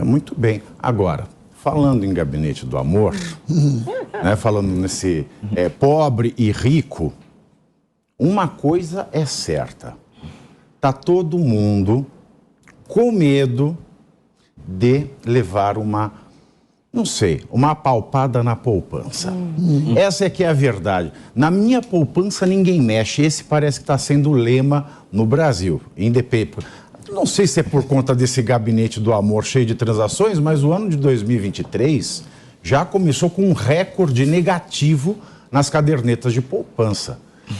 Muito bem. Agora, falando em gabinete do amor, né, falando nesse pobre e rico, uma coisa é certa. Está todo mundo com medo de levar uma apalpada na poupança. Essa é que é a verdade. Na minha poupança ninguém mexe. Esse parece que está sendo o lema no Brasil. Não sei se é por conta desse gabinete do amor cheio de transações, mas o ano de 2023 já começou com um recorde negativo nas cadernetas de poupança.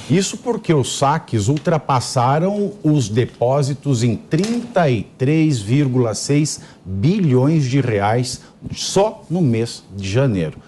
Isso porque os saques ultrapassaram os depósitos em 33,6 bilhões de reais só no mês de janeiro,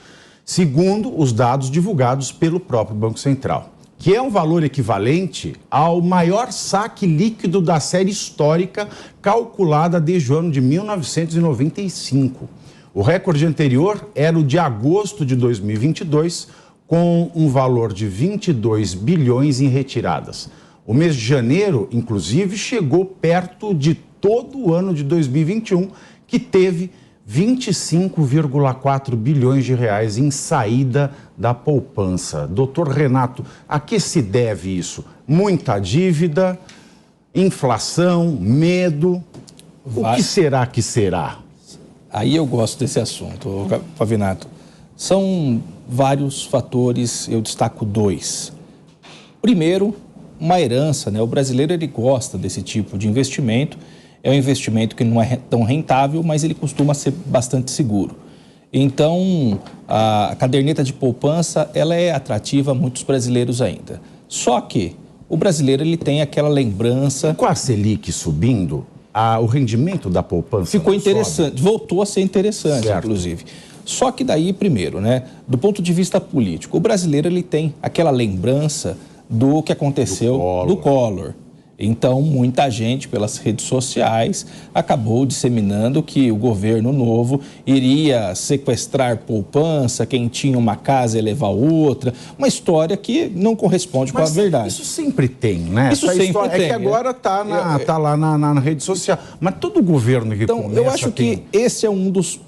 segundo os dados divulgados pelo próprio Banco Central, que é um valor equivalente ao maior saque líquido da série histórica calculada desde o ano de 1995. O recorde anterior era o de agosto de 2022, com um valor de 22 bilhões em retiradas. O mês de janeiro, inclusive, chegou perto de todo o ano de 2021, que teve 25,4 bilhões de reais em saída da poupança. Doutor Renato, a que se deve isso? Muita dívida, inflação, medo? O que será que será? Aí eu gosto desse assunto, Pavinato. São vários fatores, eu destaco 2. Primeiro, uma herança, né? O brasileiro ele gosta desse tipo de investimento. É um investimento que não é tão rentável, mas ele costuma ser bastante seguro. Então, a caderneta de poupança, ela é atrativa a muitos brasileiros ainda. Só que o brasileiro ele tem aquela lembrança... Com a Selic subindo, o rendimento da poupança ficou interessante, voltou a ser interessante, certo, inclusive. Só que daí, primeiro, né, do ponto de vista político, o brasileiro ele tem aquela lembrança do que aconteceu do Collor. Então, muita gente, pelas redes sociais, acabou disseminando que o governo novo iria sequestrar poupança, quem tinha uma casa ia levar outra, uma história que não corresponde com a verdade. Isso sempre tem, né? Isso sempre tem. É que agora está lá na rede social. Mas todo governo que começa... eu acho que esse é um dos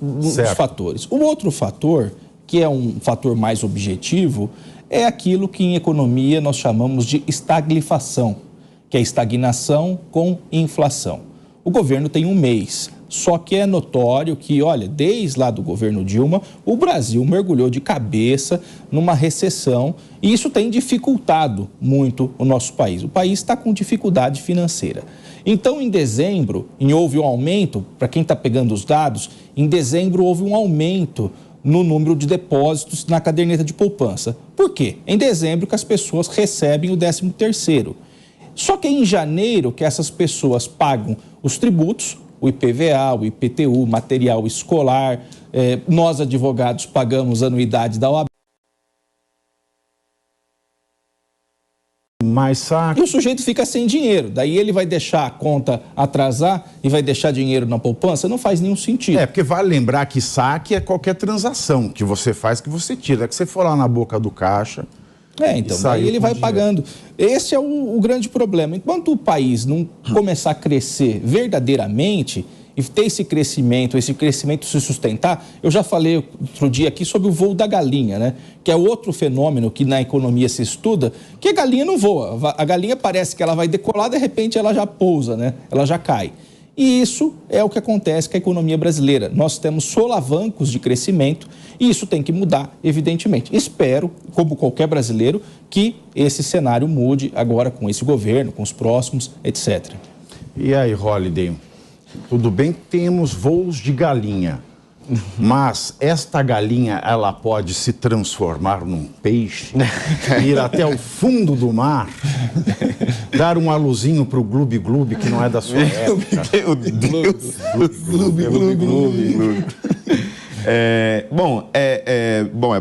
fatores. O outro fator, que é um fator mais objetivo, é aquilo que em economia nós chamamos de estagflação, que é estagnação com inflação. O governo tem um mês, só que é notório que, olha, desde lá do governo Dilma, o Brasil mergulhou de cabeça numa recessão e isso tem dificultado muito o nosso país. O país está com dificuldade financeira. Então, em dezembro, houve um aumento, para quem está pegando os dados, em dezembro houve um aumento no número de depósitos na caderneta de poupança. Por quê? Em dezembro que as pessoas recebem o 13º. Só que em janeiro que essas pessoas pagam os tributos, o IPVA, o IPTU, material escolar, nós advogados pagamos a anuidade da OAB. E o sujeito fica sem dinheiro, daí ele vai deixar a conta atrasar e vai deixar dinheiro na poupança? Não faz nenhum sentido. Porque vale lembrar que saque é qualquer transação que você faz, que você tira, que você for lá na boca do caixa... então, daí ele vai pagando. Esse é o grande problema. Enquanto o país não começar a crescer verdadeiramente e ter esse crescimento se sustentar, eu já falei outro dia aqui sobre o voo da galinha, né? Que é outro fenômeno que na economia se estuda, que a galinha não voa. A galinha parece que ela vai decolar, de repente ela já pousa, né? Ela já cai. E isso é o que acontece com a economia brasileira. Nós temos solavancos de crescimento e isso tem que mudar, evidentemente. Espero, como qualquer brasileiro, que esse cenário mude agora com esse governo, com os próximos, etc. E aí, Holliday, tudo bem que temos voos de galinha, mas esta galinha, ela pode se transformar num peixe, ir até o fundo do mar, dar um aluzinho pro Gloob Gloob, que não é da sua época. Meu Deus! Gloob Gloob. É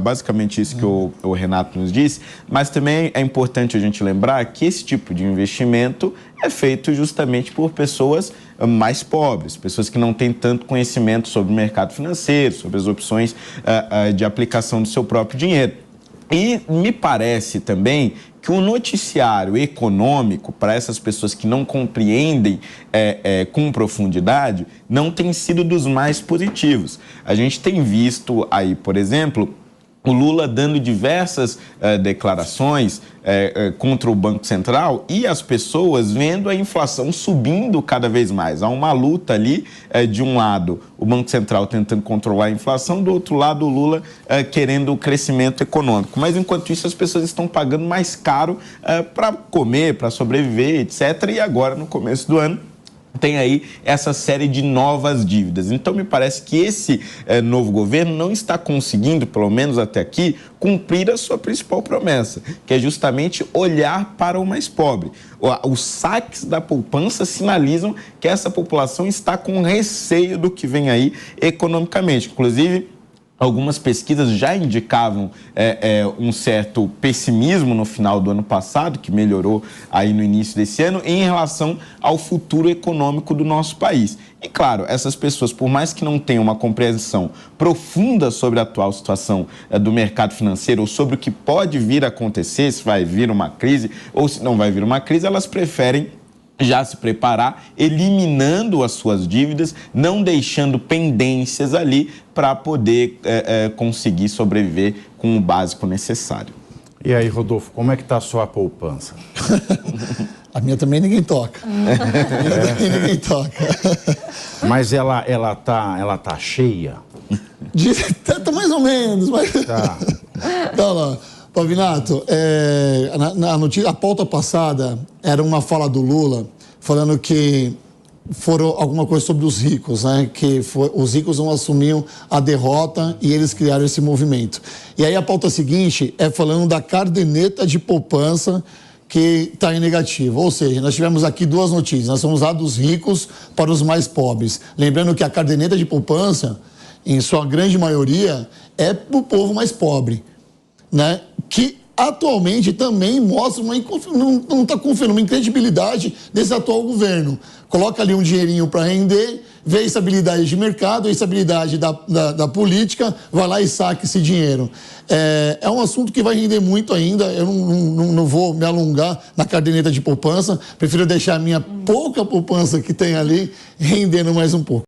basicamente isso que o Renato nos disse, mas também é importante a gente lembrar que esse tipo de investimento é feito justamente por pessoas mais pobres, pessoas que não têm tanto conhecimento sobre o mercado financeiro, sobre as opções de aplicação do seu próprio dinheiro. E me parece também que o noticiário econômico, para essas pessoas que não compreendem com profundidade, não tem sido dos mais positivos. A gente tem visto aí, por exemplo, o Lula dando diversas declarações contra o Banco Central e as pessoas vendo a inflação subindo cada vez mais. Há uma luta ali, de um lado, o Banco Central tentando controlar a inflação, do outro lado, o Lula querendo o crescimento econômico. Mas, enquanto isso, as pessoas estão pagando mais caro para comer, para sobreviver, etc. E agora, no começo do ano, tem aí essa série de novas dívidas. Então, me parece que esse novo governo não está conseguindo, pelo menos até aqui, cumprir a sua principal promessa, que é justamente olhar para o mais pobre. Os saques da poupança sinalizam que essa população está com receio do que vem aí economicamente. Inclusive, algumas pesquisas já indicavam um certo pessimismo no final do ano passado, que melhorou aí no início desse ano, em relação ao futuro econômico do nosso país. E, claro, essas pessoas, por mais que não tenham uma compreensão profunda sobre a atual situação do mercado financeiro ou sobre o que pode vir a acontecer, se vai vir uma crise ou se não vai vir uma crise, elas preferem já se preparar, eliminando as suas dívidas, não deixando pendências ali para poder conseguir sobreviver com o básico necessário. E aí, Rodolfo, como é que está a sua poupança? A minha também ninguém toca. Ninguém toca. Mas ela tá cheia? Tá mais ou menos. Mas... Tá. Tá lá. Pavinato, a pauta passada era uma fala do Lula falando que foram alguma coisa sobre os ricos, né? Que os ricos não assumiam a derrota e eles criaram esse movimento. E aí a pauta seguinte é falando da caderneta de poupança que está em negativo. Ou seja, nós tivemos aqui duas notícias. Nós vamos lá dos ricos para os mais pobres. Lembrando que a caderneta de poupança, em sua grande maioria, é para o povo mais pobre, né? Que atualmente também mostra não está conferindo uma incredibilidade desse atual governo. Coloca ali um dinheirinho para render, vê a estabilidade de mercado, a estabilidade da política, vai lá e saca esse dinheiro. É um assunto que vai render muito ainda, eu não vou me alongar na caderneta de poupança, prefiro deixar a minha pouca poupança que tem ali rendendo mais um pouco.